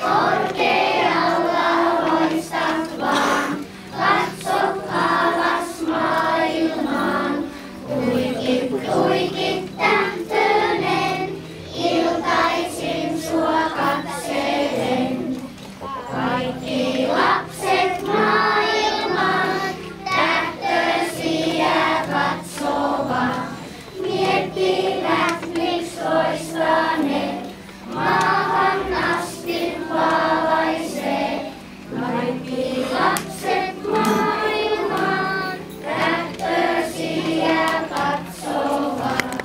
Korkealla loistat vaan, katsot alas maailmaan. Tuikit, tuikit tähtönen, iltaisin sua katselen. Kaikki lapset maailmaan tähtösiä katsovat. Miettivät, miksi loistaneet maahan asti valaisee. Kaikki lapset maailmaan tähtösiä katsovat.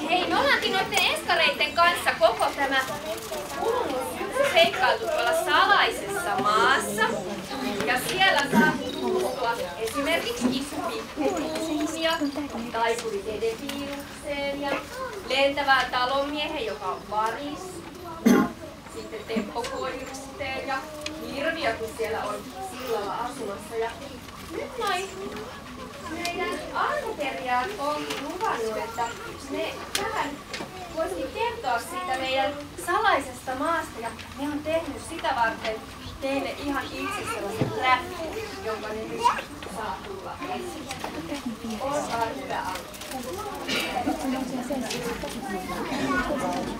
Hei, me ollaankin noiden eskareiden kanssa koko tämä seikkailtu tuolla salaisessa maassa. Ja siellä saa tutustua esimerkiksi isupikkuunia, taikuri-tedeviirukseen ja lentävään talonmiehen, joka on paris. Ja sitten teppokoirukseen ja hirviökin siellä on sillalla asumassa. Ja nyt noin meidän arvokerjat onkin luvannut, että me vähän voisikin kertoa siitä meidän salaisesta maasta. Ja ne on tehnyt sitä varten teille ihan itse sellaisen räppin, jonka ne nyt saa tulla esiin. Olkaa hyvä, Antti.